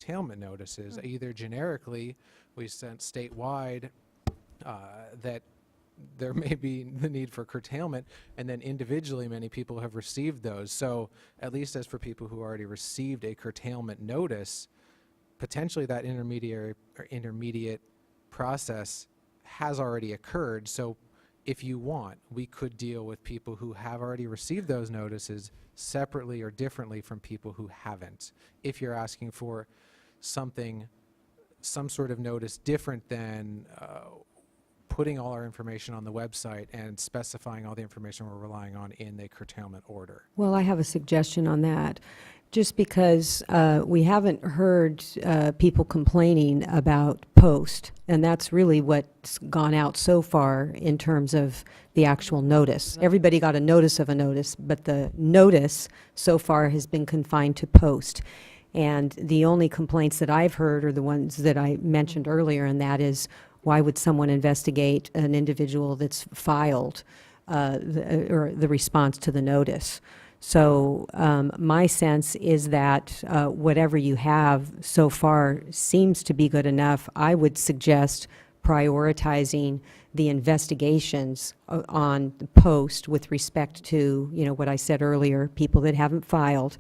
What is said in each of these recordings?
curtailment notices. Either generically, we sent statewide that there may be the need for curtailment, and then individually many people have received those. So at least as for people who already received a curtailment notice, potentially that intermediate process has already occurred. So if you want, we could deal with people who have already received those notices separately or differently from people who haven't. If you're asking for some sort of notice different than putting all our information on the website and specifying all the information we're relying on in the curtailment order. Well, I have a suggestion on that. Just because we haven't heard people complaining about post, and that's really what's gone out so far in terms of the actual notice. Everybody got a notice of a notice, but the notice so far has been confined to post. And the only complaints that I've heard are the ones that I mentioned earlier, and that is, why would someone investigate an individual that's filed the response to the notice? So my sense is that whatever you have so far seems to be good enough. I would suggest prioritizing the investigations on the post with respect to, you know, what I said earlier, people that haven't filed.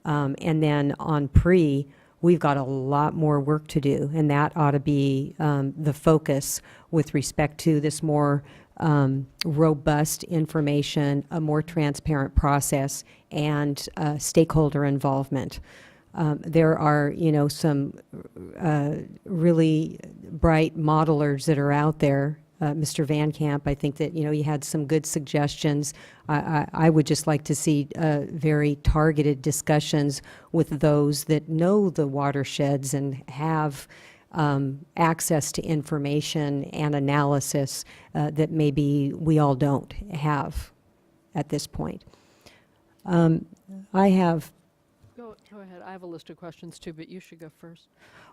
And then on pre, we've got a lot more work to do, and that ought to be the focus with respect to this more robust information, a more transparent process, and stakeholder involvement. There are, you know, some really bright modelers that are out there. Mr. Van Camp, I think that, you know, you had some good suggestions. I would just like to see very targeted discussions with those that know the watersheds and have access to information and analysis that maybe we all don't have at this point. I have... Go ahead. I have a list of questions too, but you should go first.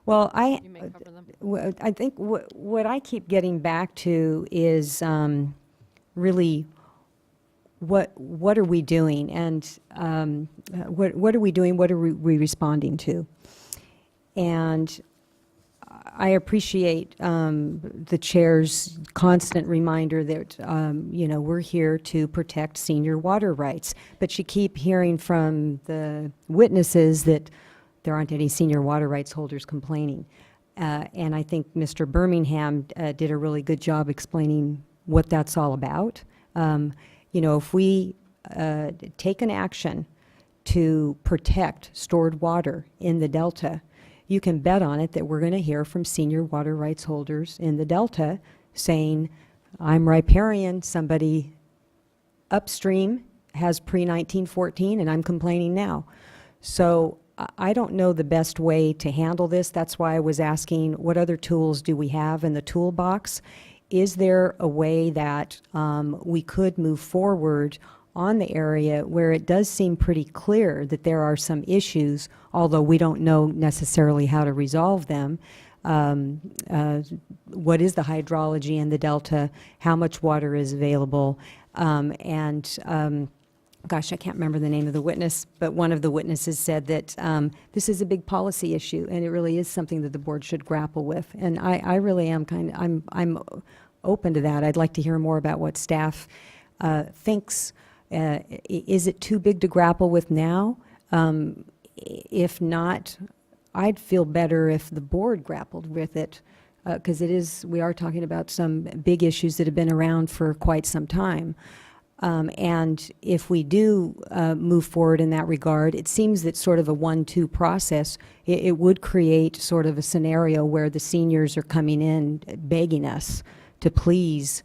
Well, You may cover them. I think what I keep getting back to is really what are we doing, and what are we doing, what are we responding to? And I appreciate the chair's constant reminder that you know, we're here to protect senior water rights, but you keep hearing from the witnesses that there aren't any senior water rights holders complaining. And I think Mr. Birmingham did a really good job explaining what that's all about. You know, if we take an action to protect stored water in the Delta, you can bet on it that we're going to hear from senior water rights holders in the Delta saying, I'm riparian, somebody upstream has pre-1914 and I'm complaining now. So I don't know the best way to handle this. That's why I was asking, what other tools do we have in the toolbox? Is there a way that we could move forward on the area where it does seem pretty clear that there are some issues, although we don't know necessarily how to resolve them? What is the hydrology in the Delta? How much water is available? Gosh, I can't remember the name of the witness, but one of the witnesses said that this is a big policy issue, and it really is something that the board should grapple with. And I really am I'm open to that. I'd like to hear more about what staff thinks. Is it too big to grapple with now? If not, I'd feel better if the board grappled with it, because we are talking about some big issues that have been around for quite some time. And if we do move forward in that regard, it seems that sort of a 1-2 process, it would create sort of a scenario where the seniors are coming in begging us to please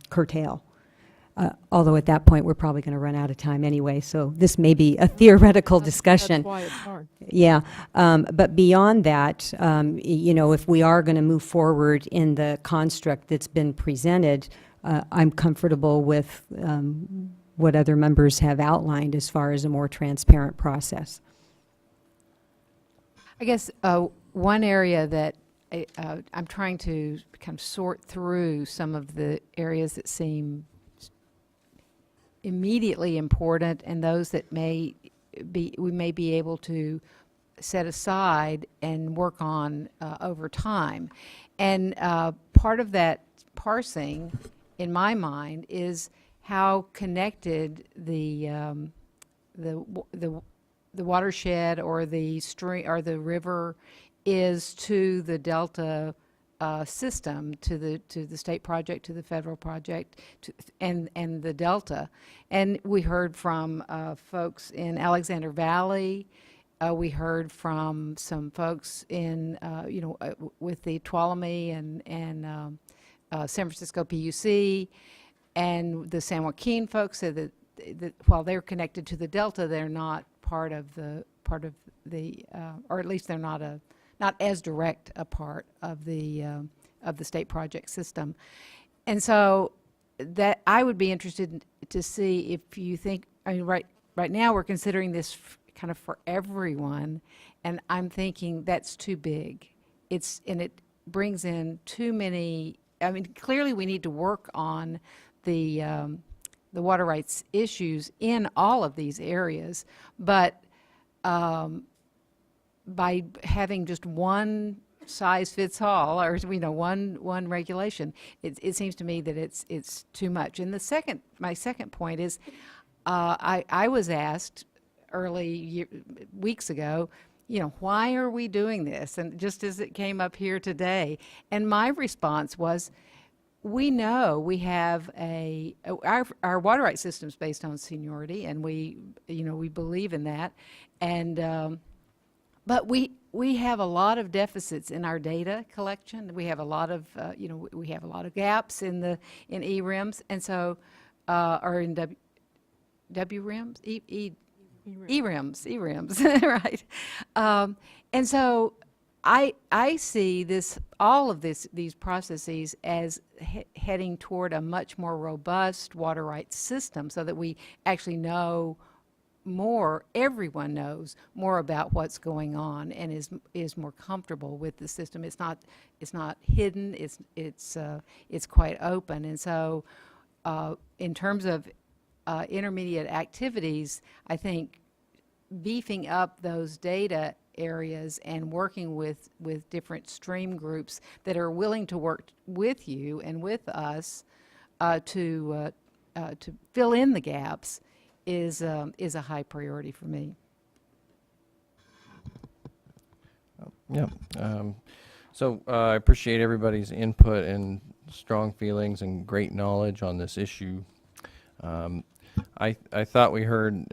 curtail. Although at that point we're probably going to run out of time anyway, so this may be a theoretical discussion. That's why it's hard. Yeah, but beyond that, you know, if we are going to move forward in the construct that's been presented, I'm comfortable with what other members have outlined as far as a more transparent process. I guess one area that I'm trying to kind of sort through some of the areas that seem immediately important and those that we may be able to set aside and work on over time. And part of that parsing, in my mind, is how connected the watershed or the stream or the river is to the delta system, to the state project, to the federal project, and the delta. And we heard from folks in Alexander Valley. We heard from some folks in with the Tuolumne and San Francisco PUC, and the San Joaquin folks said that while they're connected to the delta, they're not part of the or at least they're not as direct a part of the state project system. And so that I would be interested to see if you think, I mean, right now we're considering this kind of for everyone, and I'm thinking that's too big. And it brings in too many. I mean, clearly we need to work on the water rights issues in all of these areas, but by having just one size fits all, or one regulation, it seems to me that it's too much. And my second point is, I was asked weeks ago, why are we doing this? And just as it came up here today, and my response was, we know we have our water rights system is based on seniority, and we believe in that, and but we have a lot of deficits in our data collection. We have a lot of we have a lot of gaps in ERIMS, and so or in WRIMS, ERIMS, right? And so I see all of these processes as heading toward a much more robust water rights system, so that we actually know more. Everyone knows more about what's going on and is more comfortable with the system. It's not hidden. It's quite open. And so, in terms of intermediate activities, I think beefing up those data areas and working with different stream groups that are willing to work with you and with us to fill in the gaps is a high priority for me. Yeah. So I appreciate everybody's input and strong feelings and great knowledge on this issue. I thought we heard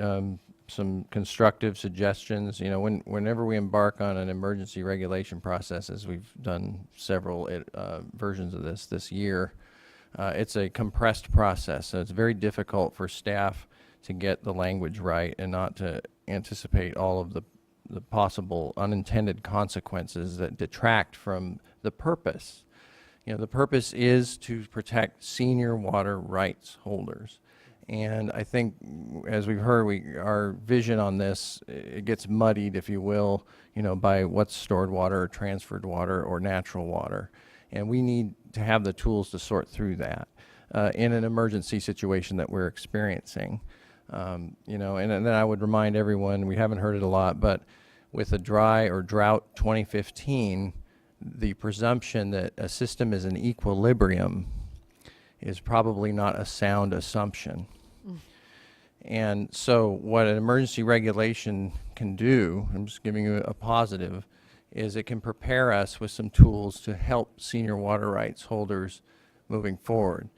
some constructive suggestions. Whenever we embark on an emergency regulation process, as we've done several versions of this year, it's a compressed process, so it's very difficult for staff to get the language right and not to anticipate all of the possible unintended consequences that detract from the purpose. The purpose is to protect senior water rights holders. And I think, as we've heard, our vision on this, it gets muddied, if you will, by what's stored water or transferred water or natural water. And we need to have the tools to sort through that in an emergency situation that we're experiencing. And then I would remind everyone, we haven't heard it a lot, but with a dry or drought 2015, the presumption that a system is in equilibrium is probably not a sound assumption. And so what an emergency regulation can do, I'm just giving you a positive, is it can prepare us with some tools to help senior water rights holders moving forward.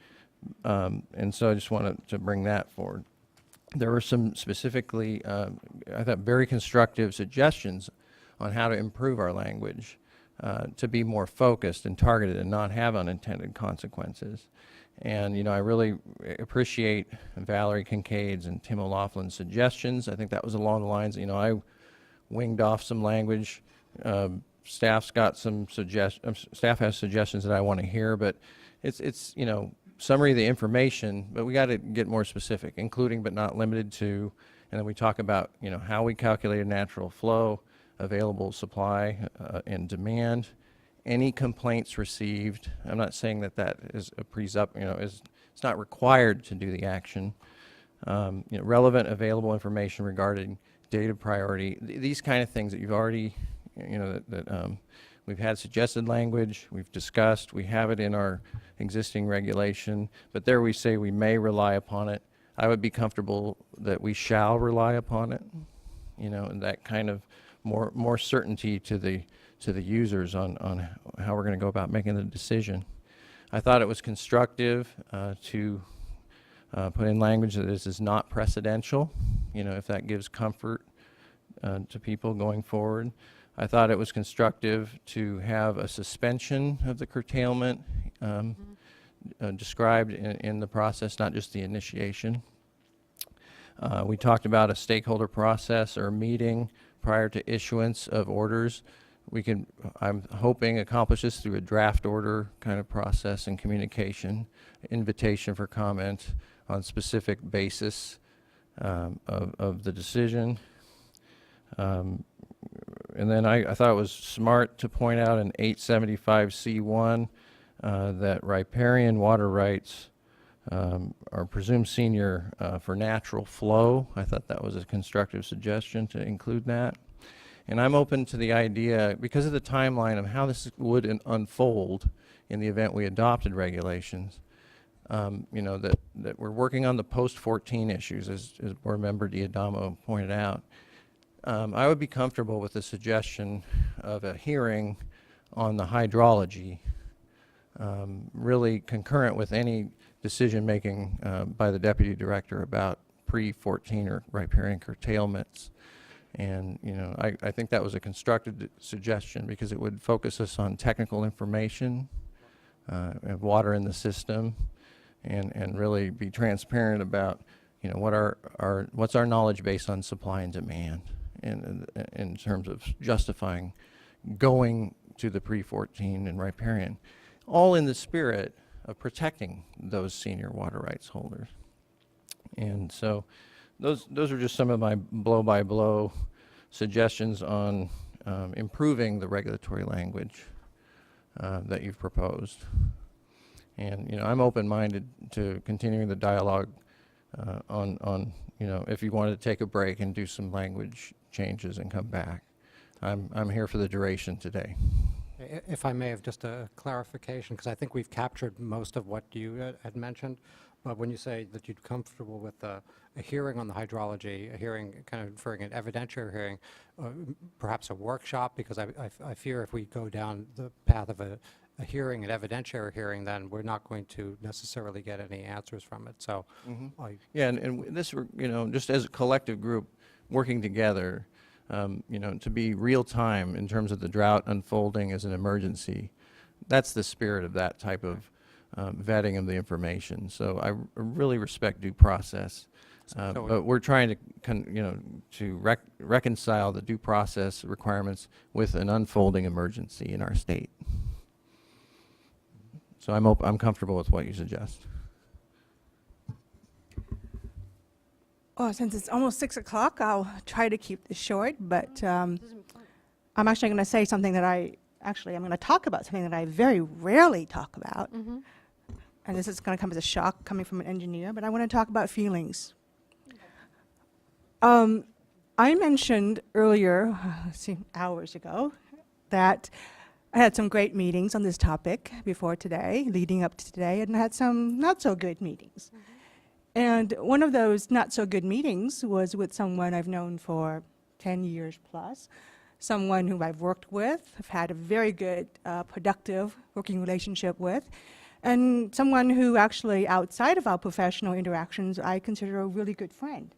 And so I just wanted to bring that forward. There were some specifically, I thought, very constructive suggestions on how to improve our language to be more focused and targeted and not have unintended consequences. And, I really appreciate Valerie Kincaid's and Tim O'Loughlin's suggestions. I think that was along the lines, I winged off some language. Staff's got some staff has suggestions that I want to hear, but it's summary of the information, but we got to get more specific, including but not limited to, and then we talk about, how we calculate a natural flow, available supply and demand, any complaints received. I'm not saying that is a it's not required to do the action. Relevant available information regarding data priority, these kind of things that you've already, you know, that we've had suggested language, we've discussed, we have it in our existing regulation, but there we say we may rely upon it. I would be comfortable that we shall rely upon it, you know, and that kind of more certainty to the users on how we're going to go about making the decision. I thought it was constructive to put in language that this is not precedential, you know, if that gives comfort to people going forward. I thought it was constructive to have a suspension of the curtailment described in the process, not just the initiation. We talked about a stakeholder process or meeting prior to issuance of orders. We can, I'm hoping, accomplish this through a draft order kind of process and communication, invitation for comment on specific basis of the decision. And then I thought it was smart to point out in 875C1 that riparian water rights are presumed senior for natural flow. I thought that was a constructive suggestion to include that. And I'm open to the idea, because of the timeline of how this would unfold in the event we adopted regulations, you know, that we're working on the post-14 issues, as Board Member D'Adamo pointed out. I would be comfortable with the suggestion of a hearing on the hydrology, really concurrent with any decision-making by the Deputy Director about pre-14 or riparian curtailments. And, you know, I think that was a constructive suggestion because it would focus us on technical information of water in the system and really be transparent about, you know, what's our knowledge base on supply and demand in terms of justifying going to the pre-14 and riparian, all in the spirit of protecting those senior water rights holders. And so those are just some of my blow-by-blow suggestions on improving the regulatory language that you've proposed. And, you know, I'm open-minded to continuing the dialogue on, you know, if you wanted to take a break and do some language changes and come back. I'm here for the duration today. If I may have just a clarification, because I think we've captured most of what you had mentioned, but when you say that you're comfortable with a hearing on the hydrology, a hearing kind of referring an evidentiary hearing, perhaps a workshop, because I fear if we go down the path of a hearing, an evidentiary hearing, then we're not going to necessarily get any answers from it. So, Yeah, and this, you know, just as a collective group working together, you know, to be real time in terms of the drought unfolding as an emergency, that's the spirit of that type of vetting of the information. So I really respect due process, but we're trying to, you know, to reconcile the due process requirements with an unfolding emergency in our state. So I'm comfortable with what you suggest. Oh, since it's almost 6 o'clock, I'll try to keep this short, but I'm actually going to say something that I'm going to talk about something that I very rarely talk about. And this is going to come as a shock coming from an engineer, but I want to talk about feelings. I mentioned earlier, hours ago, that I had some great meetings on this topic before today, leading up to today, and I had some not so good meetings. And one of those not so good meetings was with someone I've known for 10 years plus, someone who I've worked with, have had a very good, productive working relationship with, and someone who actually, outside of our professional interactions, I consider a really good friend.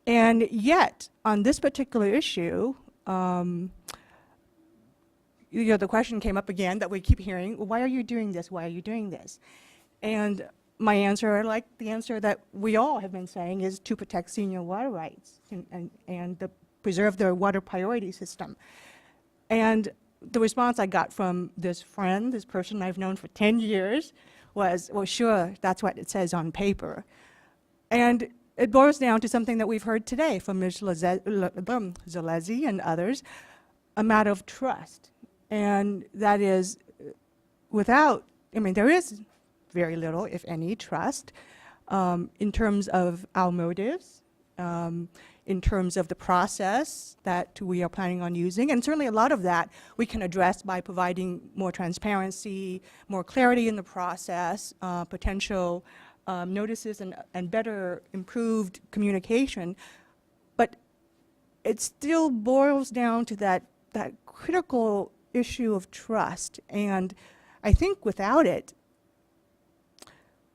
And yet, on this particular issue, you know, the question came up again that we keep hearing, well, why are you doing this? Why are you doing this? And my answer, like the answer that we all have been saying, is to protect senior water rights and preserve their water priority system. And the response I got from this friend, this person I've known for 10 years, was, well, sure, that's what it says on paper. And it boils down to something that we've heard today from Ms. Zalezi and others, a matter of trust. And that is without, I mean, there is very little, if any, trust in terms of our motives, in in terms of the process that we are planning on using. And certainly a lot of that we can address by providing more transparency, more clarity in the process, potential notices and better improved communication. But it still boils down to that critical issue of trust. And I think without it,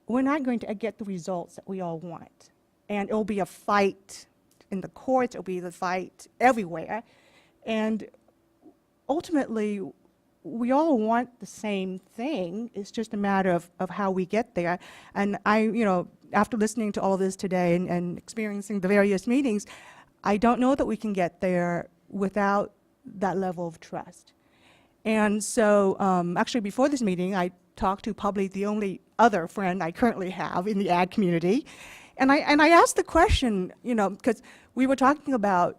we're not going to get the results that we all want. And it'll be a fight in the courts, it'll be the fight everywhere. And ultimately, we all want the same thing. It's just a matter of how we get there. And after listening to all this today and experiencing the various meetings, I don't know that we can get there without that level of trust. And so actually before this meeting, I talked to probably the only other friend I currently have in the ag community. And I asked the question, because we were talking about,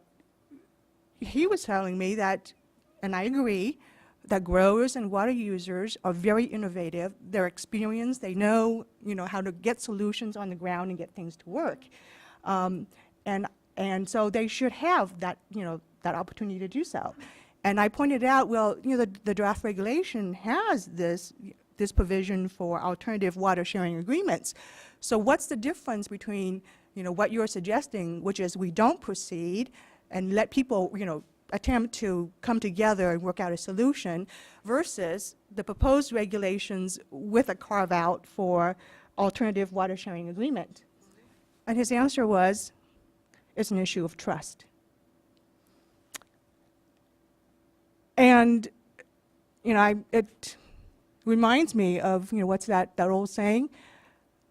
he was telling me that, and I agree, that growers and water users are very innovative. They're experienced. They know, how to get solutions on the ground and get things to work. And so they should have that, that opportunity to do so. And I pointed out, well, the draft regulation has this provision for alternative water sharing agreements. So what's the difference between, what you're suggesting, which is we don't proceed and let people, attempt to come together and work out a solution, versus the proposed regulations with a carve-out for alternative water sharing agreement? And his answer was, it's an issue of trust. And, it reminds me of, what's that old saying?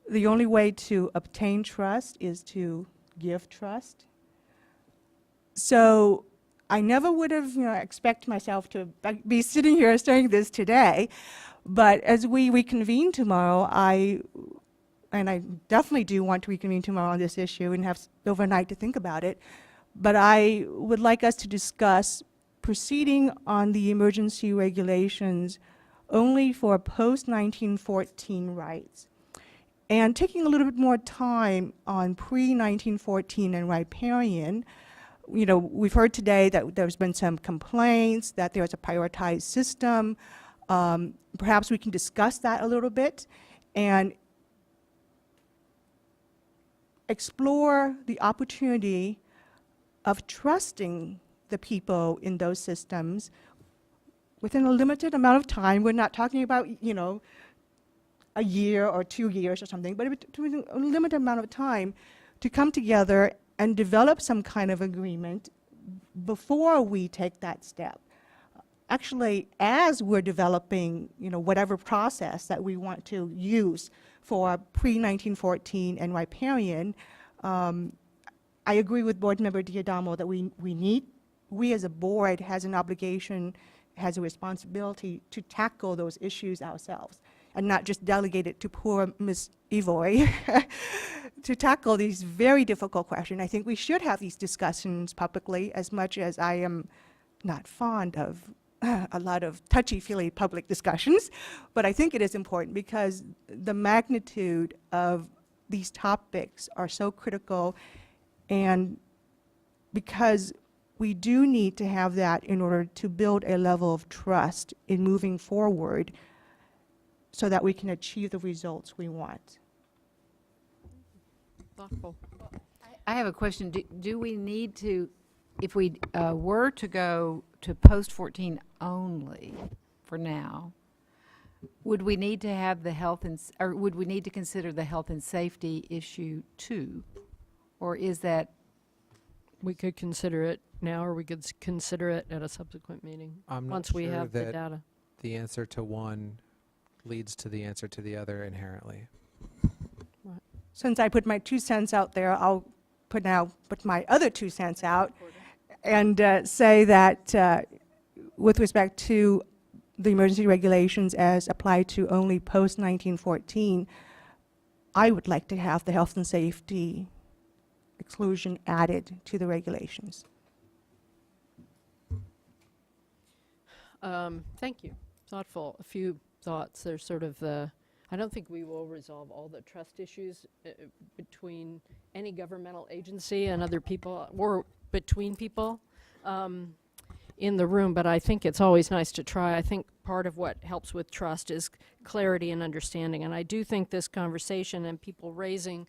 The only way to obtain trust is to give trust. So I never would have, expected myself to be sitting here saying this today, but as we reconvene tomorrow, and I definitely do want to reconvene tomorrow on this issue and have overnight to think about it, but I would like us to discuss proceeding on the emergency regulations only for post-1914 rights, and taking a little bit more time on pre-1914 and riparian. We've heard today that there's been some complaints that there's a prioritized system. Perhaps we can discuss that a little bit and explore the opportunity of trusting the people in those systems within a limited amount of time. We're not talking about, a year or 2 years or something, but within a limited amount of time to come together and develop some kind of agreement before we take that step. Actually, as we're developing, whatever process that we want to use for pre-1914 and riparian, I agree with Board Member Diadamo that we as a board has an obligation, has a responsibility to tackle those issues ourselves and not just delegate it to poor Ms. Evoy to tackle these very difficult questions. I think we should have these discussions publicly, as much as I am not fond of a lot of touchy-feely public discussions, but I think it is important because the magnitude of these topics are so critical, and because we do need to have that in order to build a level of trust in moving forward so that we can achieve the results we want. Thoughtful. I have a question. Do we need to, if we were to go to post-14 only for now, would we need to have the or would we need to consider the health and safety issue too? Or is that? We could consider it now, or we could consider it at a subsequent meeting, I'm not once we sure have the that data. the answer to one leads to the answer to the other inherently. Since I put my 2 cents out there, I'll put my other 2 cents out and say that with respect to the emergency regulations as applied to only post-1914, I would like to have the health and safety exclusion added to the regulations. Thank you. Thoughtful. A few thoughts. There's sort of I don't think we will resolve all the trust issues between any governmental agency and other people, or between people in the room, but I think it's always nice to try. I think part of what helps with trust is clarity and understanding, and I do think this conversation and people raising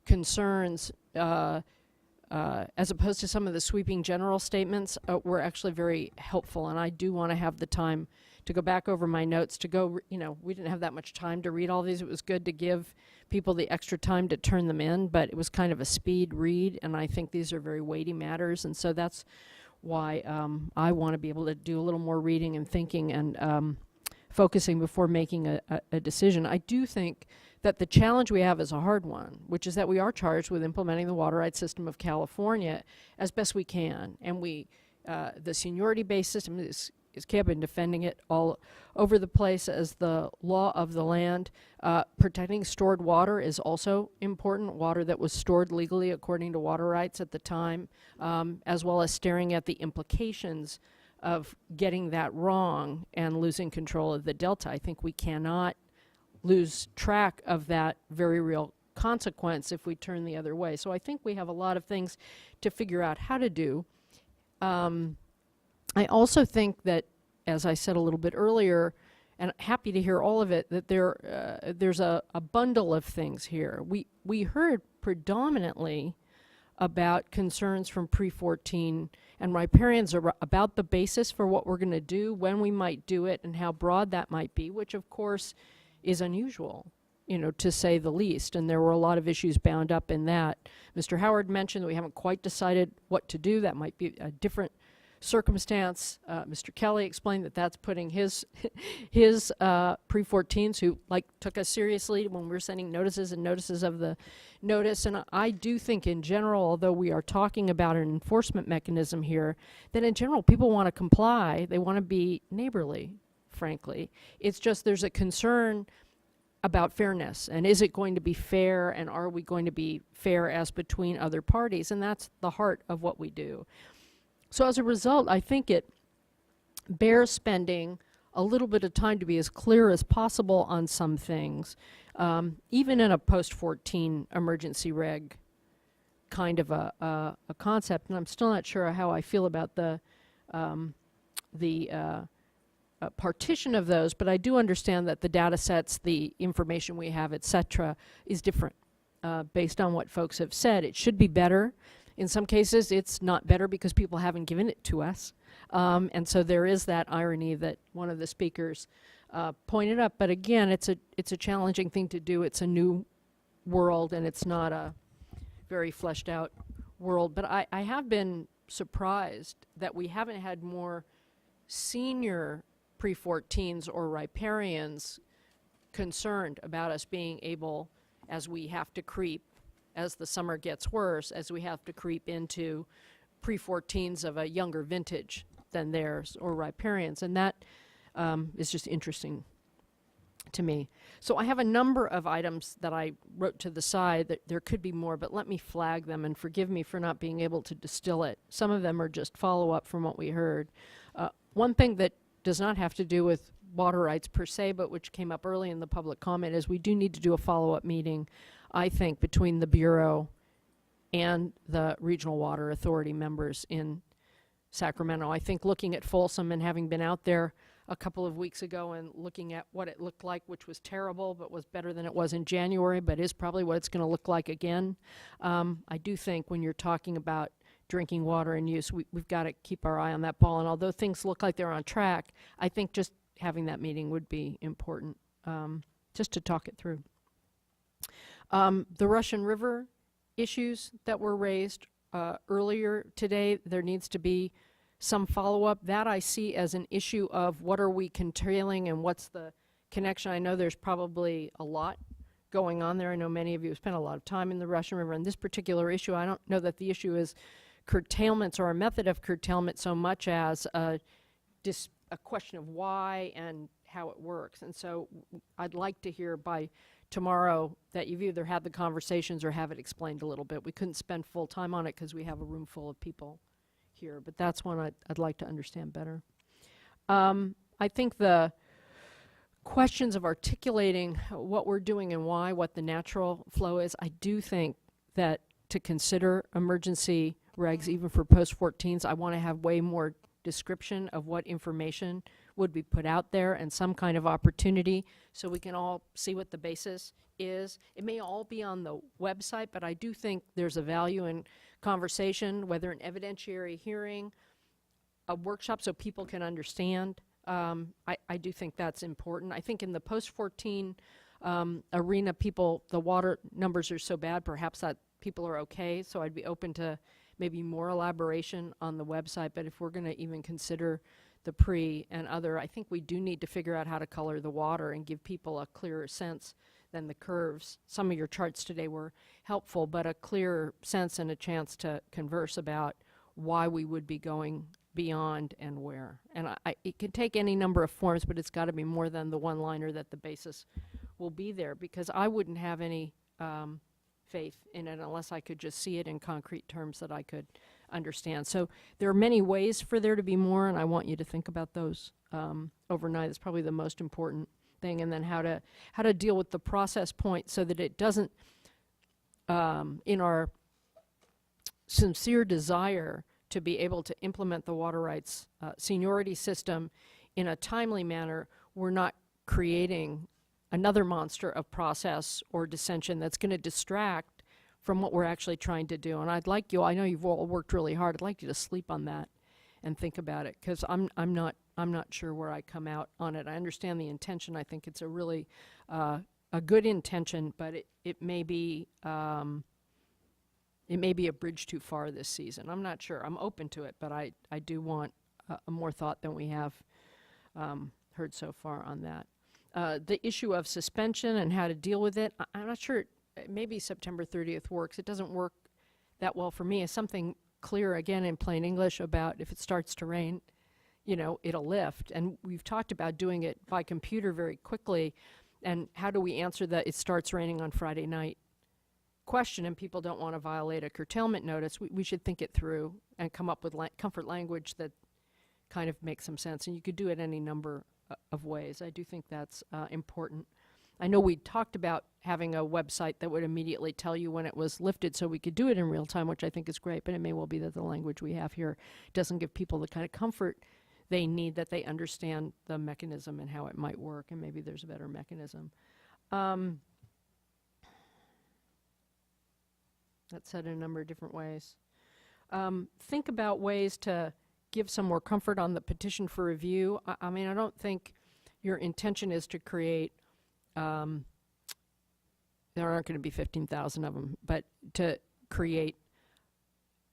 concerns as opposed to some of the sweeping general statements were actually very helpful, and I do want to have the time to go back over my notes, to go, we didn't have that much time to read all these. It was good to give people the extra time to turn them in, but it was kind of a speed read, and I think these are very weighty matters, and so that's why I want to be able to do a little more reading and thinking and focusing before making a decision. I do think that the challenge we have is a hard one, which is that we are charged with implementing the water rights system of California as best we can, and the seniority-based system is I've been defending it all over the place as the law of the land. Protecting stored water is also important, water that was stored legally according to water rights at the time, as well as staring at the implications of getting that wrong and losing control of the delta. I think we cannot lose track of that very real consequence if we turn the other way. So I think we have a lot of things to figure out how to do. I also think that, as I said a little bit earlier, and happy to hear all of it, that there's a bundle of things here. We heard predominantly about concerns from pre-14 and riparians about the basis for what we're going to do, when we might do it, and how broad that might be, which of course is unusual, to say the least, and there were a lot of issues bound up in that. Mr. Howard mentioned that we haven't quite decided what to do. That might be a different circumstance. Mr. Kelly explained that that's putting his pre-14s who took us seriously when we were sending notices and notices of the notice. And I do think in general, although we are talking about an enforcement mechanism here, that in general people want to comply. They want to be neighborly, frankly. It's just there's a concern about fairness, and is it going to be fair, and are we going to be fair as between other parties? And that's the heart of what we do. So as a result, I think it bears spending a little bit of time to be as clear as possible on some things, even in a post-14 emergency reg kind of a concept. And I'm still not sure how I feel about the partition of those, but I do understand that the data sets, the information we have, et cetera, is different based on what folks have said. It should be better. In some cases, it's not better because people haven't given it to us. And so there is that irony that one of the speakers pointed up. But again, it's a challenging thing to do. It's a new world, and it's not a very fleshed out world. But I have been surprised that we haven't had more senior pre-14s or riparians concerned about us being able, as we have to creep, as the summer gets worse, as we have to creep into pre-14s of a younger vintage than theirs, or riparians. And that is just interesting to me. So I have a number of items that I wrote to the side. That there could be more, but let me flag them, and forgive me for not being able to distill it. Some of them are just follow-up from what we heard. One thing that does not have to do with water rights per se, but which came up early in the public comment, is we do need to do a follow-up meeting, I think, between the Bureau and the Regional Water Authority members in Sacramento. I think looking at Folsom, and having been out there a couple of weeks ago and looking at what it looked like, which was terrible, but was better than it was in January, but is probably what it's going to look like again. I do think when you're talking about drinking water and use, we've got to keep our eye on that ball. And although things look like they're on track, I think just having that meeting would be important, just to talk it through. The Russian River issues that were raised earlier today, there needs to be some follow-up. That I see as an issue of what are we curtailing and what's the connection. I know there's probably a lot going on there. I know many of you have spent a lot of time in the Russian River. And this particular issue, I don't know that the issue is curtailments or a method of curtailment so much as a question of why and how it works. And so I'd like to hear by tomorrow that you've either had the conversations or have it explained a little bit. We couldn't spend full time on it because we have a room full of people here, but that's one I'd like to understand better. I think the questions of articulating what we're doing and why, what the natural flow is, I do think that to consider emergency regs, even for post-14s, I want to have way more description of what information would be put out there and some kind of opportunity so we can all see what the basis is. It may all be on the website, but I do think there's a value in conversation, whether an evidentiary hearing, a workshop so people can understand. I do think that's important. I think in the post-14 arena, the water numbers are so bad, perhaps that people are okay, so I'd be open to maybe more elaboration on the website, but if we're going to even consider the pre and other, I think we do need to figure out how to color the water and give people a clearer sense than the curves. Some of your charts today were helpful, but a clearer sense and a chance to converse about why we would be going beyond and where. And it can take any number of forms, but it's got to be more than the one-liner that the basis will be there, because I wouldn't have any faith in it unless I could just see it in concrete terms that I could understand. So there are many ways for there to be more, and I want you to think about those overnight. It's probably the most important thing. And then how to deal with the process point so that it doesn't, in our sincere desire to be able to implement the water rights seniority system in a timely manner, we're not creating another monster of process or dissension that's going to distract from what we're actually trying to do. And I'd like you, I know you've all worked really hard, I'd like you to sleep on that and think about it, because I'm not sure where I come out on it. I understand the intention. I think it's a really a good intention, but it may be a bridge too far this season. I'm not sure. I'm open to it, but I do want more thought than we have heard so far on that. The issue of suspension and how to deal with it, I'm not sure. Maybe September 30th works. It doesn't work that well for me. It's something clear, again, in plain English about if it starts to rain, it'll lift. And we've talked about doing it by computer very quickly. And how do we answer that it starts raining on Friday night question, and people don't want to violate a curtailment notice? We should think it through and come up with comfort language that kind of makes some sense. And you could do it any number of ways. I do think that's important. I know we talked about having a website that would immediately tell you when it was lifted so we could do it in real time, which I think is great, but it may well be that the language we have here doesn't give people the kind of comfort they need, that they understand the mechanism and how it might work, and maybe there's a better mechanism. That's said in a number of different ways. Think about ways to give some more comfort on the petition for review. I mean, I don't think your intention is to create, there aren't going to be 15,000 of them, but to create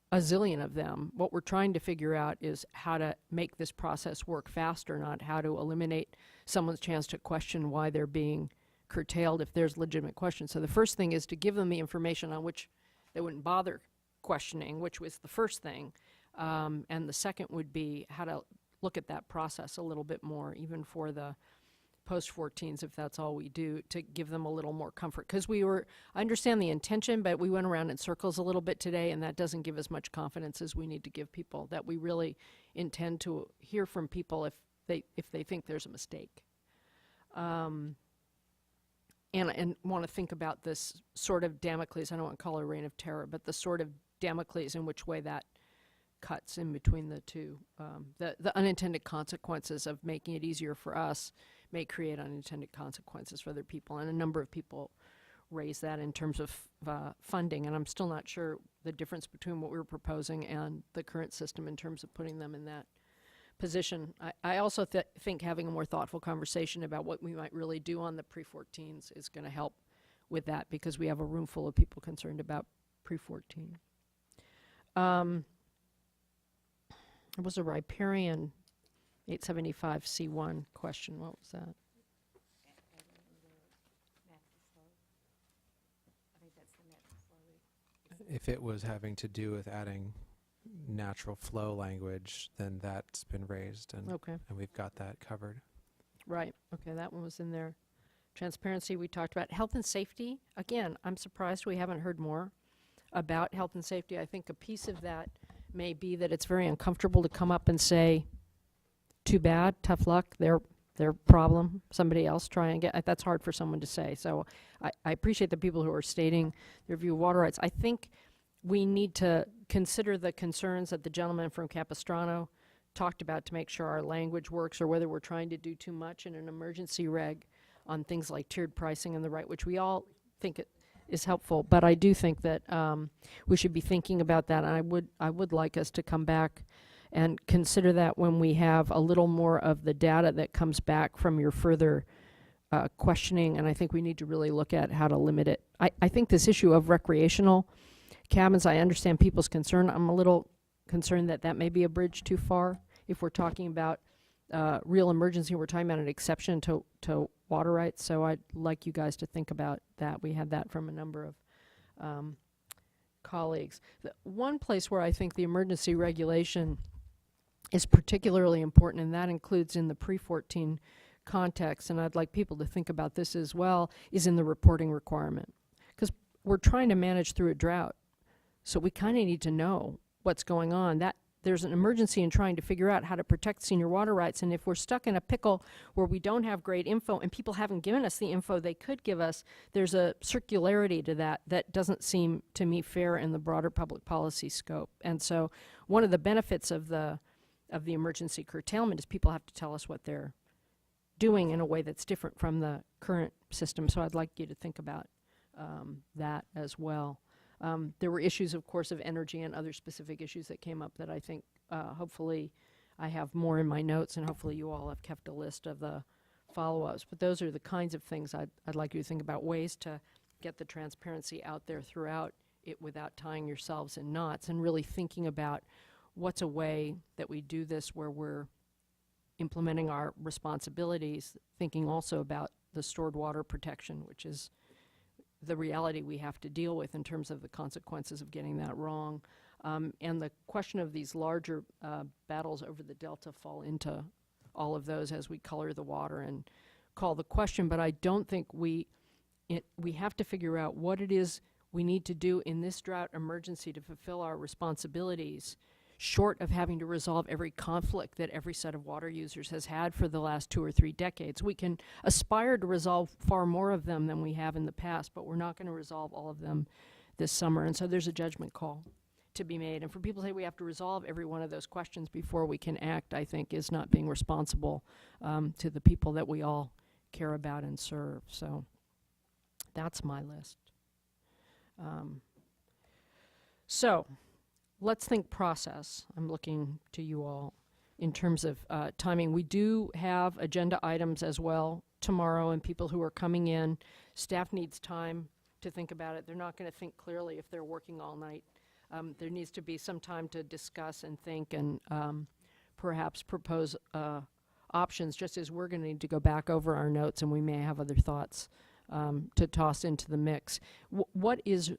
a zillion of them. What we're trying to figure out is how to make this process work faster, not how to eliminate someone's chance to question why they're being curtailed if there's legitimate questions. So the first thing is to give them the information on which they wouldn't bother questioning, which was the first thing. And the second would be how to look at that process a little bit more, even for the post-14s, if that's all we do, to give them a little more comfort. Because I understand the intention, but we went around in circles a little bit today, and that doesn't give as much confidence as we need to give people, that we really intend to hear from people if they think there's a mistake. And want to think about this sort of Damocles, I don't want to call it a reign of terror, but the sort of Damocles in which way that cuts in between the two. The unintended consequences of making it easier for us may create unintended consequences for other people, and a number of people raise that in terms of funding, and I'm still not sure the difference between what we were proposing and the current system in terms of putting them in that position. I also think having a more thoughtful conversation about what we might really do on the pre-14s is going to help with that, because we have a room full of people concerned about pre-14. It was a riparian 875C1 question. What was that? If it was having to do with adding natural flow language, then that's been raised, and we've got that covered. Right. Okay, that one was in there. Transparency, we talked about. Health and safety, again, I'm surprised we haven't heard more about health and safety. I think a piece of that may be that it's very uncomfortable to come up and say, too bad, tough luck, they're their problem. Somebody else try and get, that's hard for someone to say. So I appreciate the people who are stating their view of water rights. I think we need to consider the concerns that the gentleman from Capistrano talked about to make sure our language works, or whether we're trying to do too much in an emergency reg on things like tiered pricing and the right, which we all think it is helpful. But I do think that we should be thinking about that, and I would like us to come back and consider that when we have a little more of the data that comes back from your further questioning. And I think we need to really look at how to limit it. I think this issue of recreational cabins, I understand people's concern. I'm a little concerned that that may be a bridge too far. If we're talking about real emergency, we're talking about an exception to water rights. So I'd like you guys to think about that. We had that from a number of colleagues. One place where I think the emergency regulation is particularly important, and that includes in the pre-14 context, and I'd like people to think about this as well, is in the reporting requirement. Because we're trying to manage through a drought, so we kind of need to know what's going on. That there's an emergency in trying to figure out how to protect senior water rights, and if we're stuck in a pickle where we don't have great info and people haven't given us the info they could give us, there's a circularity to that that doesn't seem to me fair in the broader public policy scope. And so one of the benefits of the emergency curtailment is people have to tell us what they're doing in a way that's different from the current system. So I'd like you to think about that as well. There were issues, of course, of energy and other specific issues that came up that I think hopefully I have more in my notes, and hopefully you all have kept a list of the follow-ups. But those are the kinds of things I'd like you to think about, ways to get the transparency out there throughout it without tying yourselves in knots, and really thinking about what's a way that we do this where we're implementing our responsibilities, thinking also about the stored water protection, which is the reality we have to deal with in terms of the consequences of getting that wrong. And the question of these larger battles over the delta fall into all of those as we color the water and call the question. But I don't think we have to figure out what it is we need to do in this drought emergency to fulfill our responsibilities, short of having to resolve every conflict that every set of water users has had for the last 2 or 3 decades. We can aspire to resolve far more of them than we have in the past, but we're not going to resolve all of them this summer. And so there's a judgment call to be made. And for people to say we have to resolve every one of those questions before we can act, I think is not being responsible to the people that we all care about and serve. So that's my list. So let's think process. I'm looking to you all in terms of timing. We do have agenda items as well tomorrow, and people who are coming in, staff needs time to think about it. They're not going to think clearly if they're working all night. There needs to be some time to discuss and think and perhaps propose options, just as we're going to need to go back over our notes, and we may have other thoughts to toss into the mix. What is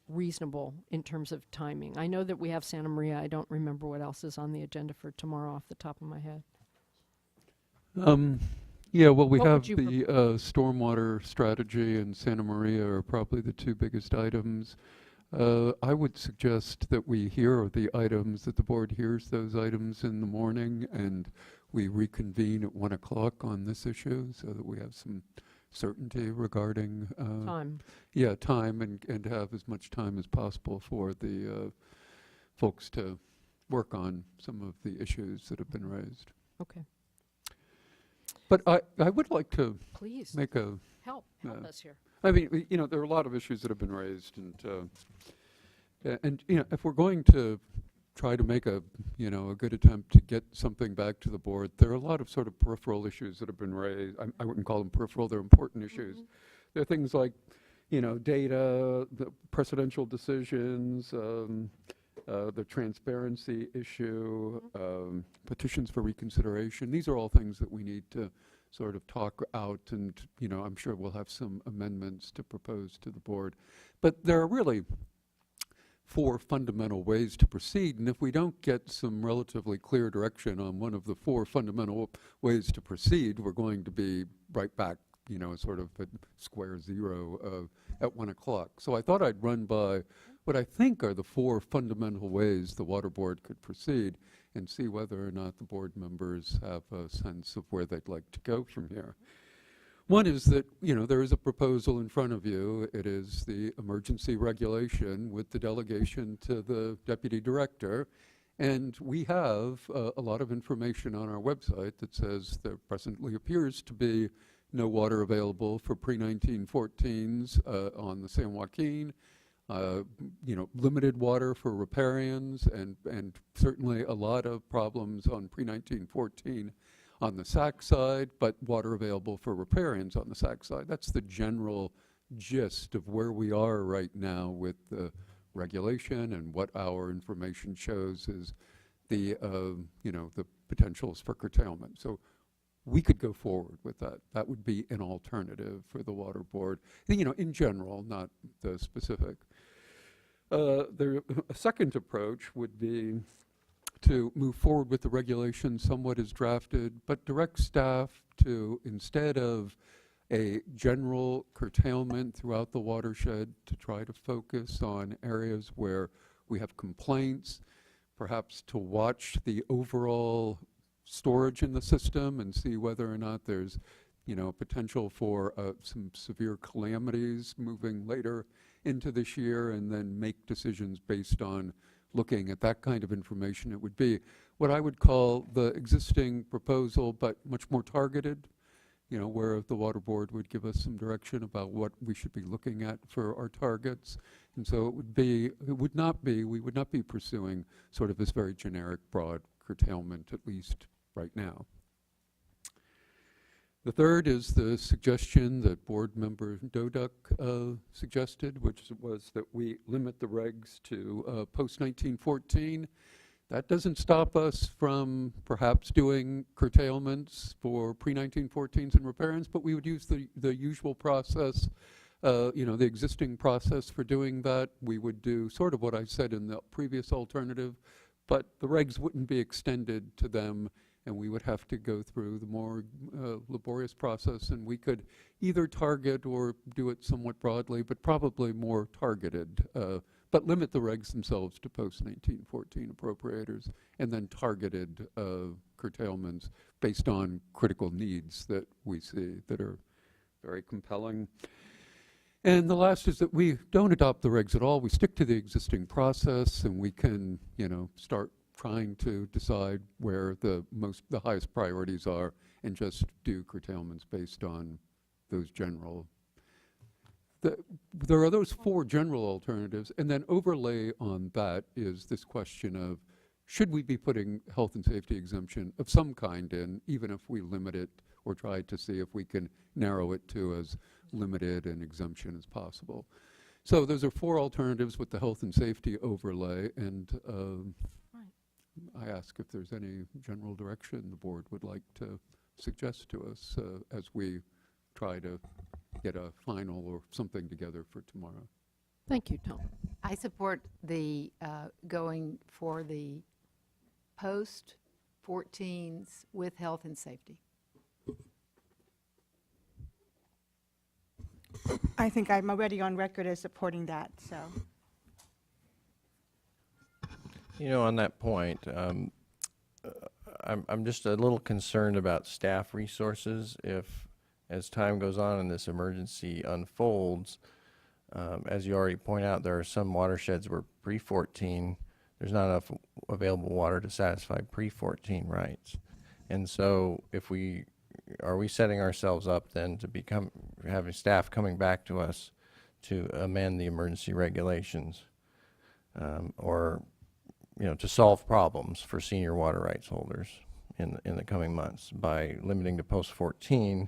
reasonable in terms of timing? I know that we have Santa Maria. I don't remember what else is on the agenda for tomorrow off the top of my head. Yeah, well, we What have would you the stormwater strategy and Santa Maria are probably the 2 biggest items. I would suggest that we hear the items, that the board hears those items in the morning, and we reconvene at 1 o'clock on this issue so that we have some certainty regarding Time. Yeah, time, and have as much time as possible for the folks to work on some of the issues that have been raised. Okay. But I would like to Please make a, help us here. I mean, you know, there are a lot of issues that have been raised, and you know, if we're going to try to make a good attempt to get something back to the board, there are a lot of sort of peripheral issues that have been raised. I wouldn't call them peripheral; they're important issues. Mm-hmm. There are things like, you know, data, the precedential decisions, the transparency issue, petitions for reconsideration. These are all things that we need to sort of talk out, and you know, I'm sure we'll have some amendments to propose to the board. But there are really 4 fundamental ways to proceed, and if we don't get some relatively clear direction on one of the 4 fundamental ways to proceed, we're going to be right back, you know, sort of at square zero at 1 o'clock. So I thought I'd run by what I think are the 4 fundamental ways the water board could proceed, and see whether or not the board members have a sense of where they'd like to go from here. One is that, there is a proposal in front of you. It is the emergency regulation with the delegation to the deputy director. And we have a lot of information on our website that says there presently appears to be no water available for pre-1914s on the San Joaquin. Limited water for riparians, and certainly a lot of problems on pre-1914 on the SAC side, but water available for riparians on the SAC side. That's the general gist of where we are right now with the regulation, and what our information shows is the potentials for curtailment. So we could go forward with that. That would be an alternative for the water board, in general, not the specific. A second approach would be to move forward with the regulation somewhat as drafted, but direct staff to, instead of a general curtailment throughout the watershed, to try to focus on areas where we have complaints, perhaps to watch the overall storage in the system and see whether or not there's potential for some severe calamities moving later into this year, and then make decisions based on looking at that kind of information. It would be what I would call the existing proposal, but much more targeted, where the water board would give us some direction about what we should be looking at for our targets. And so we would not be pursuing sort of this very generic, broad curtailment, at least right now. The third is the suggestion that board member Doduk suggested, which was that we limit the regs to post-1914. That doesn't stop us from perhaps doing curtailments for pre-1914s and riparians, but we would use the usual process, the existing process for doing that. We would do sort of what I said in the previous alternative, but the regs wouldn't be extended to them, and we would have to go through the more laborious process, and we could either target or do it somewhat broadly, but probably more targeted, but limit the regs themselves to post-1914 appropriators, and then targeted curtailments based on critical needs that we see that are very compelling. And the last is that we don't adopt the regs at all. We stick to the existing process, and we can, start trying to decide where the highest priorities are, and just do curtailments based on those general. There are those four general alternatives, and then overlay on that is this question of, should we be putting health and safety exemption of some kind in, even if we limit it or try to see if we can narrow it to as limited an exemption as possible. So those are four alternatives with the health and safety overlay, and I ask if there's any general direction the board would like to suggest to us as we try to get a final or something together for tomorrow. Thank you, Tom. I support the going for the post-14s with health and safety. I think I'm already on record as supporting that, so. On that point, I'm just a little concerned about staff resources. If, as time goes on and this emergency unfolds, as you already point out, there are some watersheds where pre-14, there's not enough available water to satisfy pre-14 rights. And so are we setting ourselves up then to having staff coming back to us to amend the emergency regulations, or to solve problems for senior water rights holders in the coming months by limiting to post-14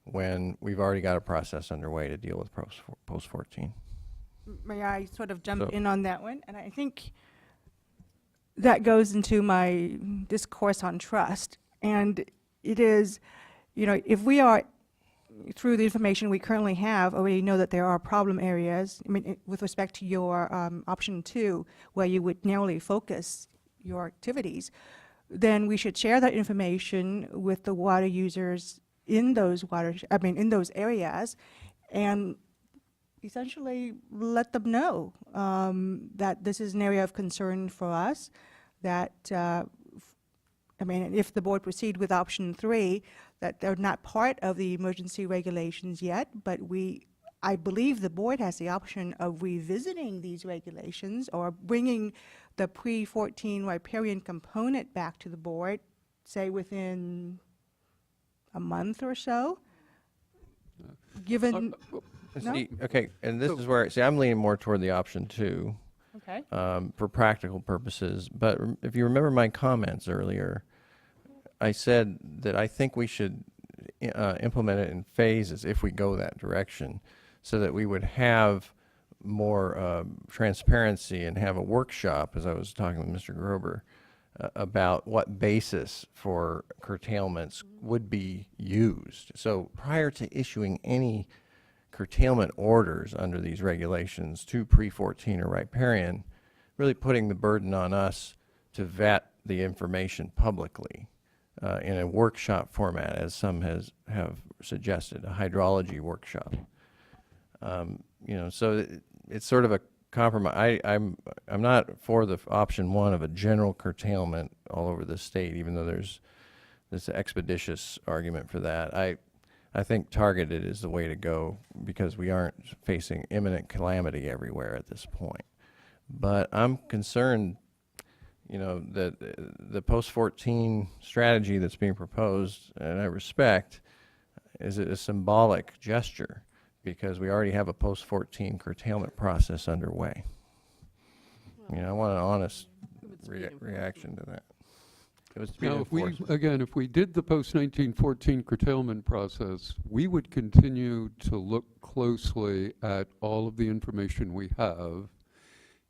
when we've already got a process underway to deal with post-14? May I sort of jump in on that one? And I think that goes into my discourse on trust. And it is, if we are, through the information we currently have, already know that there are problem areas, with respect to your option 2, where you would narrowly focus your activities, then we should share that information with the water users in those in those areas, and essentially let them know that this is an area of concern for us, that I mean, if the board proceed with option 3, that they're not part of the emergency regulations yet, but I believe the board has the option of revisiting these regulations or bringing the pre-14 riparian component back to the board, say within a month or so, given, No? See, okay, and this So- is where, see, I'm leaning more toward the option 2. okay, For practical purposes. But if you remember my comments earlier, I said that I think we should implement it in phases if we go that direction, so that we would have more transparency and have a workshop, as I was talking with Mr. Grober, about what basis for curtailments would be used. So prior to issuing any curtailment orders under these regulations to pre-14 or riparian, really putting the burden on us to vet the information publicly in a workshop format, as some have suggested, a hydrology workshop. So it's sort of a compromise. I'm not for the option 1 of a general curtailment all over the state, even though there's this expeditious argument for that. I think targeted is the way to go, because we aren't facing imminent calamity everywhere at this point. But I'm concerned, that the post-14 strategy that's being proposed, and I respect, is a symbolic gesture, because we already have a post-14 curtailment process underway. I want an honest reaction to that. It was Now, if we, enforced. again, if we did the post-1914 curtailment process, we would continue to look closely at all of the information we have,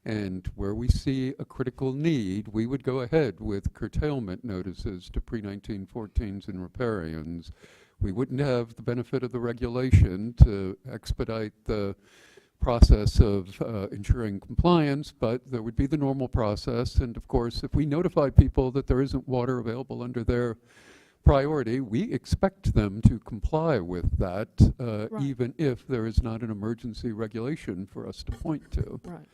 and where we see a critical need, we would go ahead with curtailment notices to pre-1914s and riparians. We wouldn't have the benefit of the regulation to expedite the process of ensuring compliance, but there would be the normal process. And of course, if we notify people that there isn't water available under their priority, we expect them to comply with that, Right. even if there is not an emergency regulation for us to point to. Right.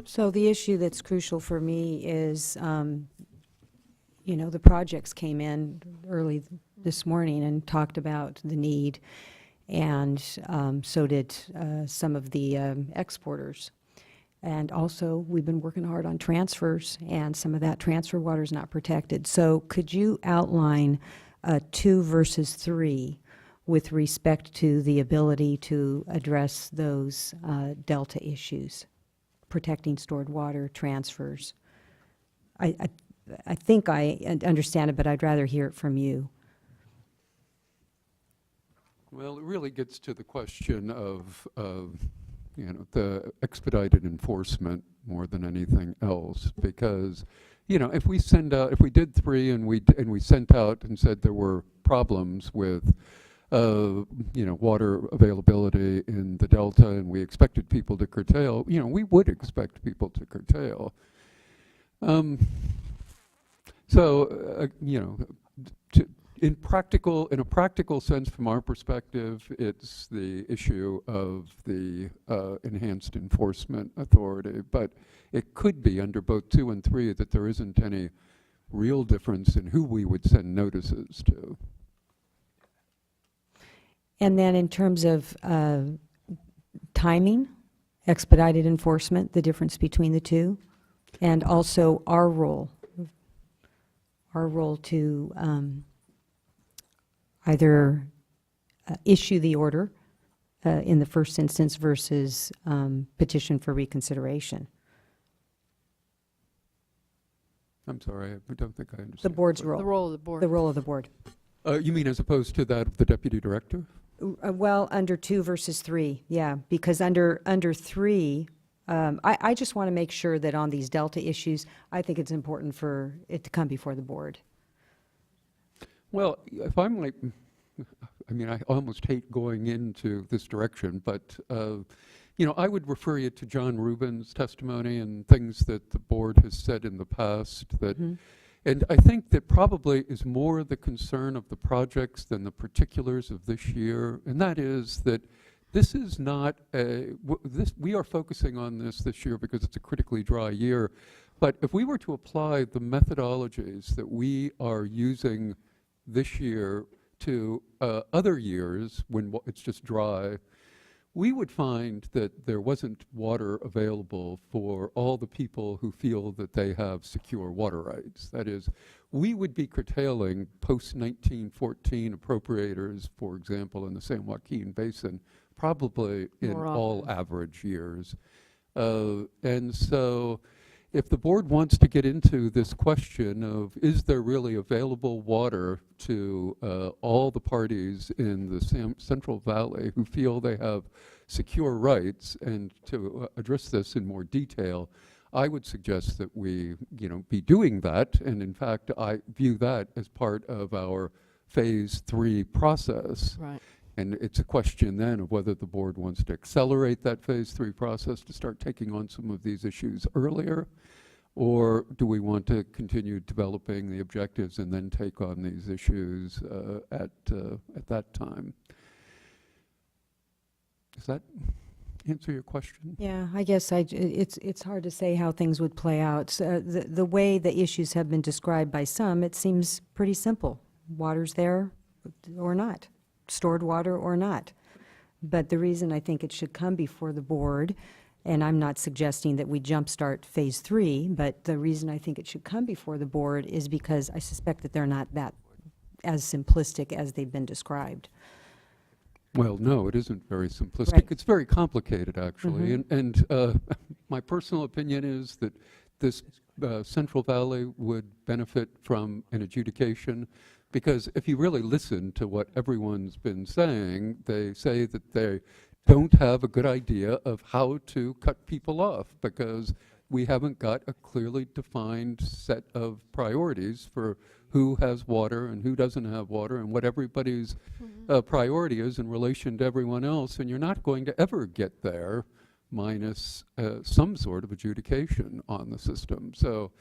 So the issue that's crucial for me is, the projects came in early this morning and talked about the need, and so did some of the exporters. And also, we've been working hard on transfers, and some of that transfer water is not protected. So could you outline 2 versus 3 with respect to the ability to address those delta issues, protecting stored water, transfers? I think I understand it, but I'd rather hear it from you. Well, it really gets to the question of the expedited enforcement more than anything else, because, if we did 3 and we sent out and said there were problems with, water availability in the Delta, and we expected people to curtail, we would expect people to curtail. In a practical sense, from our perspective, it's the issue of the enhanced enforcement authority. But it could be under both 2 and 3 that there isn't any real difference in who we would send notices to. And then in terms of timing, expedited enforcement, the difference between the two, and also our role to either issue the order in the first instance versus petition for reconsideration. I'm sorry, I don't think I understand. The board's The role, role of the board. the role of the board. You mean as opposed to that of the deputy director? Well, under 2 versus 3, yeah, because under 3, I just want to make sure that on these delta issues, I think it's important for it to come before the board. Well, if I might, I almost hate going into this direction, but, I would refer you to John Rubin's testimony and things that the board has said in the past that, and I think that probably is more the concern of the projects than the particulars of this year, and that is that this is not we are focusing on this year because it's a critically dry year, But if we were to apply the methodologies that we are using this year to other years when it's just dry, we would find that there wasn't water available for all the people who feel that they have secure water rights. That is, we would be curtailing post-1914 appropriators, for example, in the San Joaquin Basin, probably in More all often. average years. And so if the board wants to get into this question of is there really available water to all the parties in the Central Valley who feel they have secure rights, and to address this in more detail, I would suggest that we, be doing that. And in fact, I view that as part of our phase 3 process. Right. And it's a question then of whether the board wants to accelerate that phase 3 process to start taking on some of these issues earlier, or do we want to continue developing the objectives and then take on these issues at that time? Does that answer your question? Yeah, I guess it's hard to say how things would play out. So, the way the issues have been described by some, it seems pretty simple. Water's there or not, stored water or not. But the reason I think it should come before the board, and I'm not suggesting that we jumpstart phase 3, but the reason I think it should come before the board is because I suspect that they're not that as simplistic as they've been described. Well, no, it isn't very simplistic. Right. It's very complicated, actually. Mhm. And my personal opinion is that this Central Valley would benefit from an adjudication, because if you really listen to what everyone's been saying, they say that they don't have a good idea of how to cut people off, because we haven't got a clearly defined set of priorities for who has water and who doesn't have water, and what everybody's priority is in relation to everyone else. And you're not going to ever get there minus some sort of adjudication on the system. So,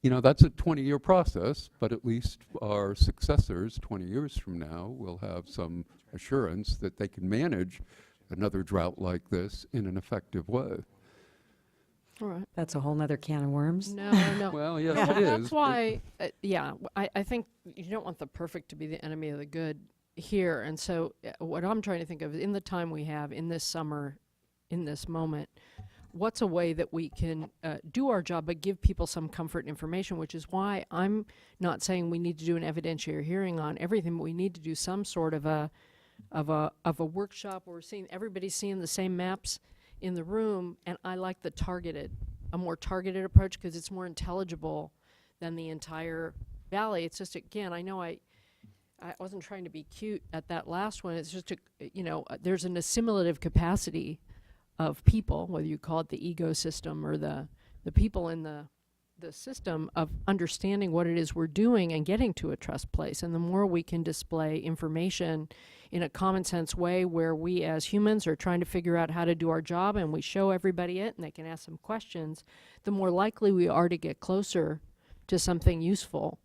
that's a 20-year process, but at least our successors 20 years from now will have some assurance that they can manage another drought like this in an effective way. All right. That's a whole nother can of worms. No, no. Well, yes, No, it is. that's why, I think you don't want the perfect to be the enemy of the good here. And so what I'm trying to think of is, in the time we have, in this summer, in this moment, what's a way that we can do our job but give people some comfort and information, which is why I'm not saying we need to do an evidentiary hearing on everything, but we need to do some sort of a workshop where we're everybody's seeing the same maps in the room. And I like a more targeted approach, because it's more intelligible than the entire valley. It's just, again, I know I wasn't trying to be cute at that last one. It's just, there's an assimilative capacity of people, whether you call it the ecosystem or the people in the system, of understanding what it is we're doing and getting to a trust place. And the more we can display information in a common sense way, where we as humans are trying to figure out how to do our job, and we show everybody it and they can ask some questions, the more likely we are to get closer to something useful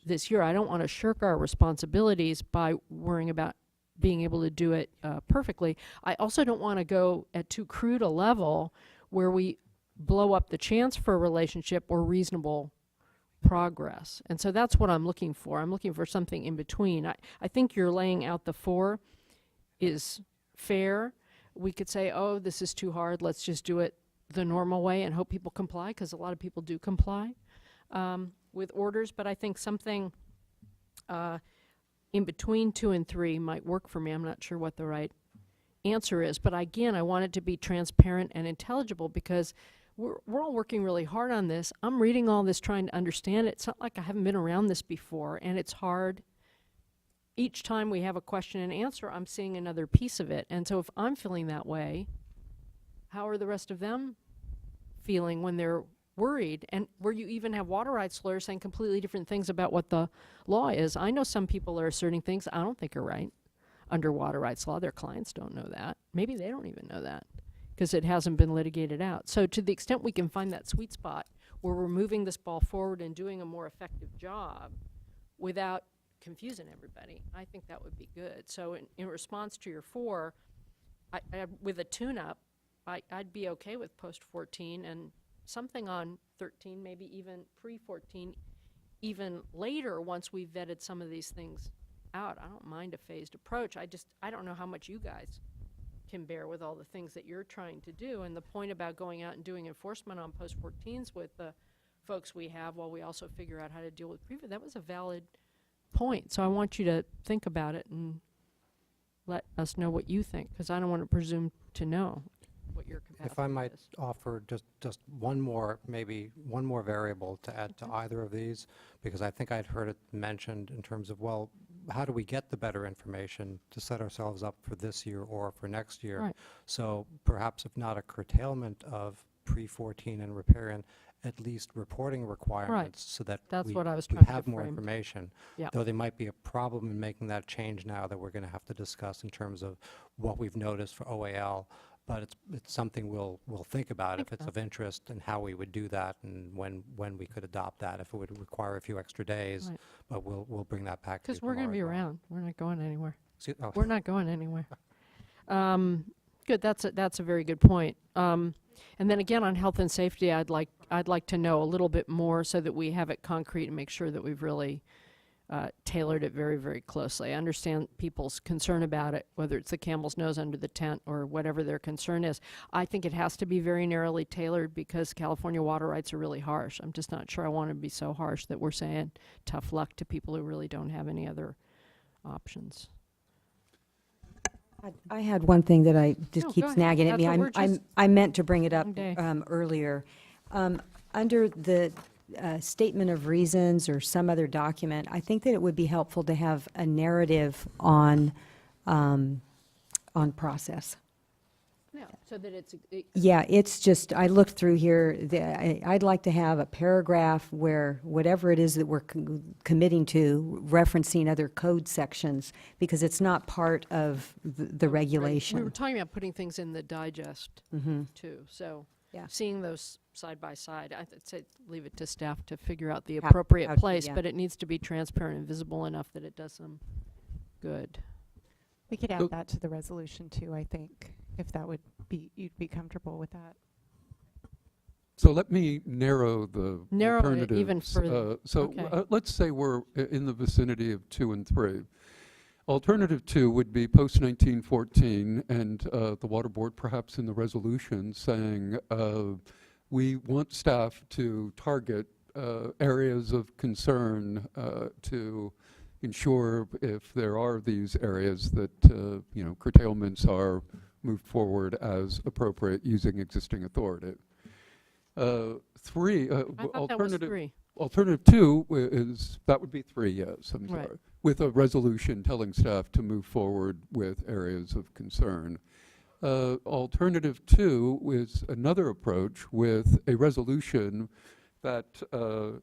this year. I don't want to shirk our responsibilities by worrying about being able to do it perfectly. I also don't want to go at too crude a level where we blow up the chance for a relationship or reasonable progress. And so that's what I'm looking for. I'm looking for something in between. I think you're laying out the 4 is fair. We could say, oh, this is too hard, let's just do it the normal way and hope people comply, because a lot of people do comply with orders. But I think something in between 2 and 3 might work for me. I'm not sure what the right answer is. But again, I want it to be transparent and intelligible, because we're all working really hard on this. I'm reading all this, trying to understand it. It's not like I haven't been around this before, and it's hard. Each time we have a question and answer, I'm seeing another piece of it. And so if I'm feeling that way, how are the rest of them feeling when they're worried? And where you even have water rights lawyers saying completely different things about what the law is. I know some people are asserting things I don't think are right under water rights law. Their clients don't know that. Maybe they don't even know that, because it hasn't been litigated out. So to the extent we can find that sweet spot where we're moving this ball forward and doing a more effective job without confusing everybody, I think that would be good. So in response to your 4, with a tune-up, I'd be okay with post 14 and something on 13, maybe even pre-14, even later, once we've vetted some of these things out. I don't mind a phased approach. I don't know how much you guys can bear with all the things that you're trying to do. And the point about going out and doing enforcement on post-14s with the folks we have while we also figure out how to deal with previous, that was a valid point. So I want you to think about it and let us know what you think, because I don't want to presume to know what your capacity is. If I might offer just one more, maybe one more variable to add to either of these, because I think I'd heard it mentioned in terms of, well, how do we get the better information to set ourselves up for this year or for next year? Right. So perhaps if not a curtailment of pre-14 and riparian, at least reporting requirements so that That's we what I was we trying to have more frame. information. Yeah. Though there might be a problem in making that change now that we're going to have to discuss in terms of what we've noticed for OAL. But it's something we'll think about if it's of interest and how we would do that and when we could adopt that, if it would require a few extra days. Right. But we'll bring that back to you Because we're going to be tomorrow as well. around. We're not going anywhere. Oh, We're not going anywhere. Good. That's a very good point. And then again, on health and safety, I'd like to know a little bit more so that we have it concrete and make sure that we've really tailored it very, very closely. I understand people's concern about it, whether it's the camel's nose under the tent or whatever their concern is. I think it has to be very narrowly tailored because California water rights are really harsh. I'm just not sure I want to be so harsh that we're saying tough luck to people who really don't have any other options. I had one thing that I just No, keep go ahead. snagging at That's me. what we're just- I meant to bring it up Long day. earlier. Under the statement of reasons or some other document, I think that it would be helpful to have a narrative on process. Yeah, so that it's Yeah, it's just, I looked through here, I'd like to have a paragraph where whatever it is that we're committing to, referencing other code sections, because it's not part of the We regulation. were talking about putting things in the digest too. So Yeah. seeing those side by side, I'd say leave it to staff to figure out the How appropriate to- place, yeah. but it needs to be transparent and visible enough that it does some good. We could So- add that to the resolution too, I think, if that would be, you'd be comfortable with that. So let me narrow the Narrow it alternatives. even further. So Okay. let's say we're in the vicinity of 2 and 3. Alternative 2 would be post-1914, and the Water Board perhaps in the resolution saying, we want staff to target areas of concern to ensure if there are these areas that, curtailments are moved forward as appropriate using existing authority. 3, I thought that was alternative. 3. Alternative 2 that would be 3, yes, I'm Right. sorry, with a resolution telling staff to move forward with areas of concern. Alternative 2 is another approach with a resolution that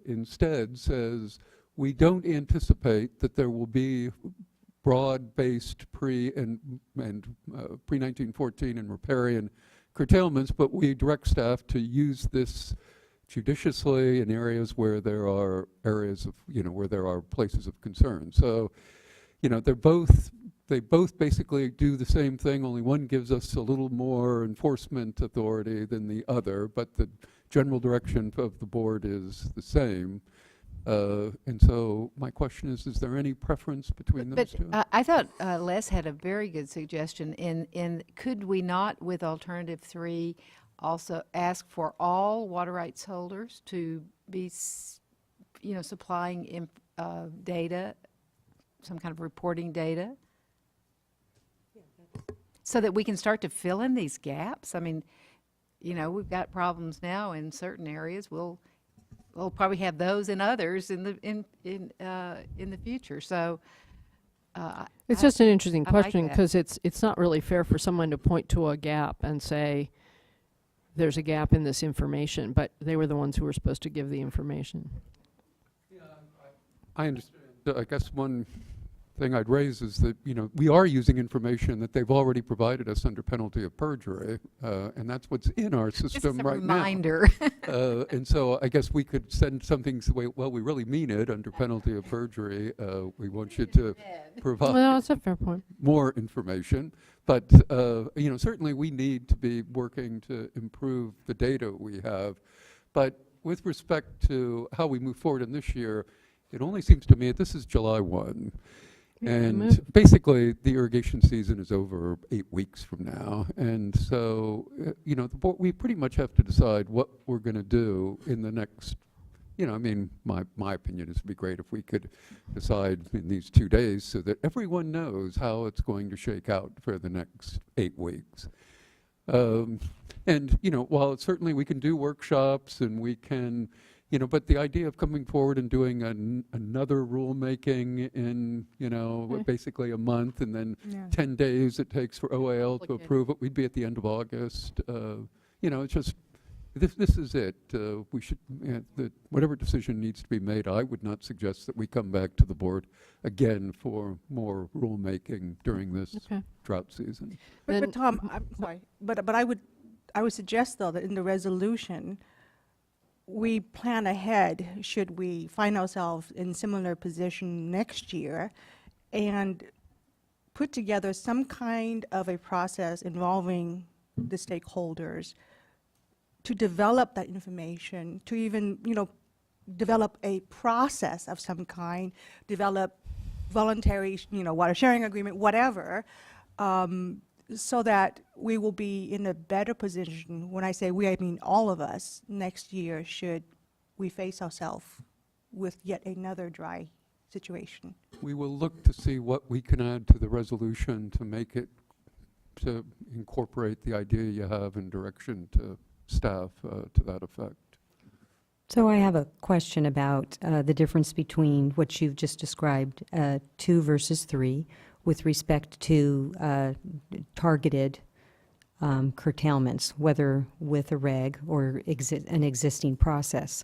instead says, we don't anticipate that there will be broad-based pre-1914 and riparian curtailments, but we direct staff to use this judiciously in areas where there are areas of, where there are places of concern. So, they both basically do the same thing, only one gives us a little more enforcement authority than the other, but the general direction of the board is the same. And so my question is there any preference between those two? I thought Les had a very good suggestion in could we not, with alternative 3, also ask for all water rights holders to be, supplying data, some kind of reporting data? So that we can start to fill in these gaps? I mean, we've got problems now in certain areas. We'll probably have those in others in the future. So It's just an interesting I like question that. because it's not really fair for someone to point to a gap and say, there's a gap in this information, but they were the ones who were supposed to give the information. I understand. I guess one thing I'd raise is that, we are using information that they've already provided us under penalty of perjury, and that's what's in our this is system a right reminder. now. And so I guess we could send something, well, we really mean it under penalty of perjury. We want you to provide Well, that's a fair point. more information. But, certainly we need to be working to improve the data we have. But with respect to how we move forward in this year, it only seems to me, this is July 1. And basically, the irrigation season is over 8 weeks from now. And so, you know, the board, we pretty much have to decide what we're going to do in the next, you know, I mean, my opinion is it'd be great if we could decide in these 2 days so that everyone knows how it's going to shake out for the next 8 weeks. And, you know, while certainly we can do workshops and we can, you know, but the idea of coming forward and doing another rulemaking in, you know, basically a month and then 10 days it takes for OAL to approve it, we'd be at the end of August. You know, it's just, this is it. We should, whatever decision needs to be made, I would not suggest that we come back to the board again for more rulemaking during this drought season. But Tom, I'm sorry, but I would suggest though that in the resolution, we plan ahead should we find ourselves in similar position next year and put together some kind of a process involving the stakeholders to develop that information, to even, you know, develop a process of some kind, develop voluntary, you know, water sharing agreement, whatever, so that we will be in a better position. When I say we, I mean all of us, next year should we face ourselves with yet another dry situation. We will look to see what we can add to the resolution to make it, to incorporate the idea you have in direction to staff to that effect. So I have a question about the difference between what you've just described, 2 versus 3, with respect to targeted curtailments, whether with a reg or an existing process.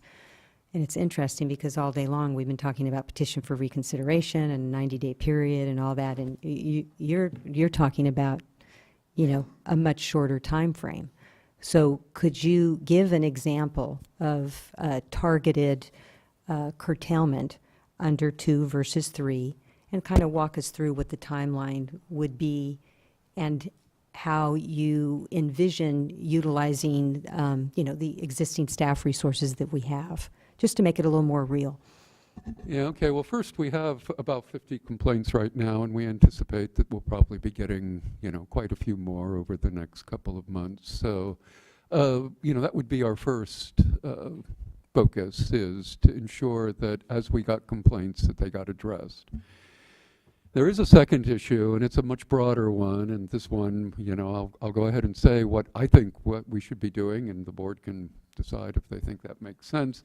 And it's interesting because all day long we've been talking about petition for reconsideration and 90-day period and all that, and you're talking about, you know, a much shorter time frame. So could you give an example of targeted curtailment under 2 versus 3 and kind of walk us through what the timeline would be and how you envision utilizing, you know, the existing staff resources that we have, just to make it a little more real? Yeah, okay. Well, first, we have about 50 complaints right now, and we anticipate that we'll probably be getting, you know, quite a few more over the next couple of months. So, you know, that would be our first focus, is to ensure that as we got complaints that they got addressed. There is a second issue, and it's a much broader one, and this one, you know, I'll go ahead and say what I think what we should be doing, and the board can decide if they think that makes sense.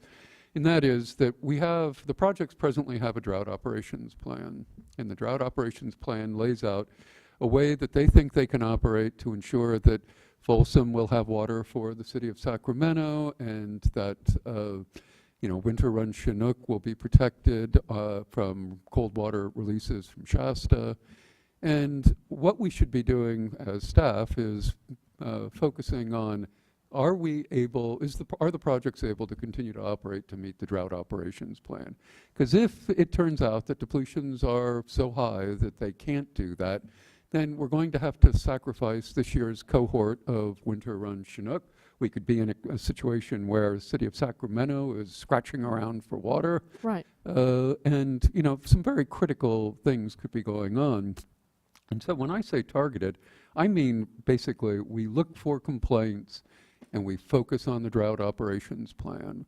And that is that we have, the projects presently have a drought operations plan. And the drought operations plan lays out a way that they think they can operate to ensure that Folsom will have water for the city of Sacramento, and that, you know, Winter Run Chinook will be protected from cold water releases from Shasta. And what we should be doing as staff is focusing on, are we able, are the projects able to continue to operate to meet the drought operations plan? Because if it turns out that depletions are so high that they can't do that, then we're going to have to sacrifice this year's cohort of Winter Run Chinook. We could be in a situation where the city of Sacramento is scratching around for water. Right. And, you know, some very critical things could be going on. And so when I say targeted, I mean basically we look for complaints and we focus on the drought operations plan.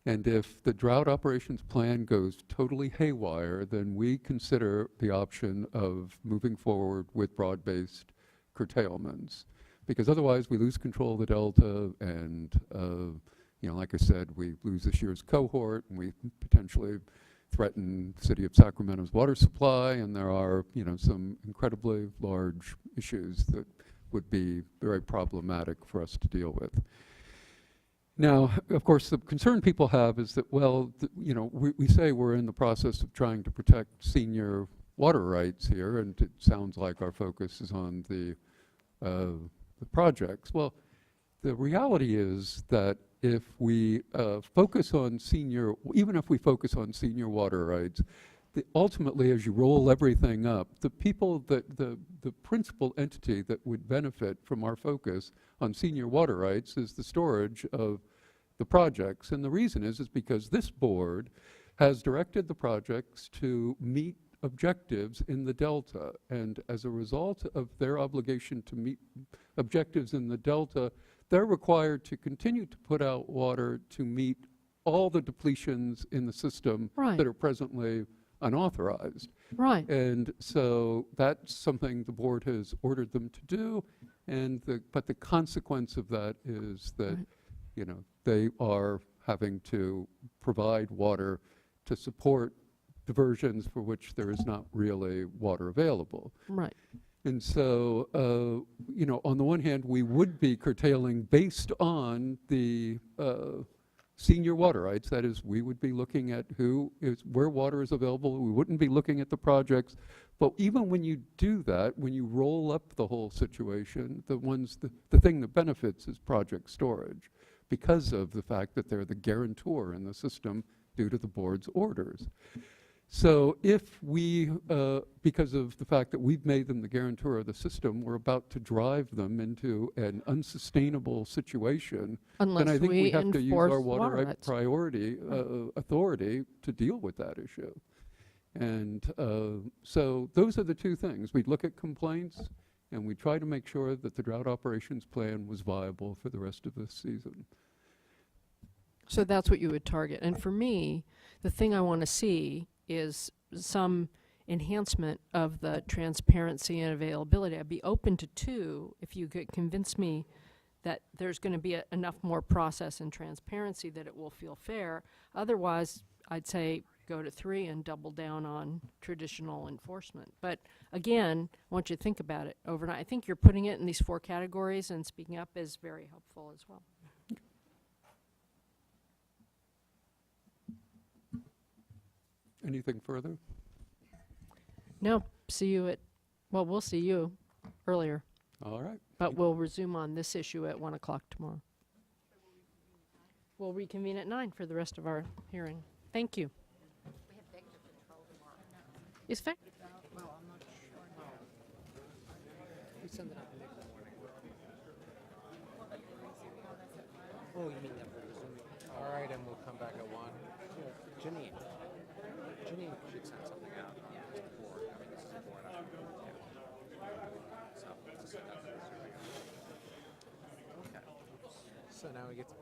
And if the drought operations plan goes totally haywire, then we consider the option of moving forward with broad-based curtailments. Because otherwise we lose control of the delta, and you know, like I said, we lose this year's cohort, and we potentially threaten the city of Sacramento's water supply, and there are, you know, some incredibly large issues that would be very problematic for us to deal with. Now, of course, the concern people have is that, well, you know, we say we're in the process of trying to protect senior water rights here, and it sounds like our focus is on the projects. Well, the reality is that if we focus on senior, even if we focus on senior water rights, ultimately, as you roll everything up, the people that the principal entity that would benefit from our focus on senior water rights is the storage of the projects. And the reason is because this board has directed the projects to meet objectives in the delta. And as a result of their obligation to meet objectives in the delta, they're required to continue to put out water to meet all the depletions in the system Right. that are presently unauthorized. Right. And so that's something the board has ordered them to do. And but the consequence of that is that, Right. you know, they are having to provide water to support diversions for which there is not really water available. Right. And so, you know, on the one hand, we would be curtailing based on the senior water rights. That is, we would be looking at where water is available. We wouldn't be looking at the projects. But even when you do that, when you roll up the whole situation, the thing that benefits is project storage, because of the fact that they're the guarantor in the system due to the board's orders. So if we, because of the fact that we've made them the guarantor of the system, we're about to drive them into an unsustainable situation, Unless then I think we have to use enforce our water right rights. priority authority to deal with that issue. And so those are the two things. We look at complaints, and we try to make sure that the drought operations plan was viable for the rest of this season. So that's what you would target. And for me, the thing I want to see is some enhancement of the transparency and availability. I'd be open to 2 if you could convince me that there's going to be enough more process and transparency that it will feel fair. Otherwise, I'd say go to 3 and double down on traditional enforcement. But again, I want you to think about it overnight. I think you're putting it in these 4 categories, and speaking up is very helpful as well. Anything further? No, we'll see you earlier, All right. but we'll resume on this issue at 1 o'clock tomorrow. We'll reconvene at 9 for the rest of our hearing. Thank you. Is vector? Oh, you mean that for the Zoom? All right, and we'll come back at 1. Janine should send something out to the board. I mean, this is a board item. Yeah. So, this is okay. So now we get to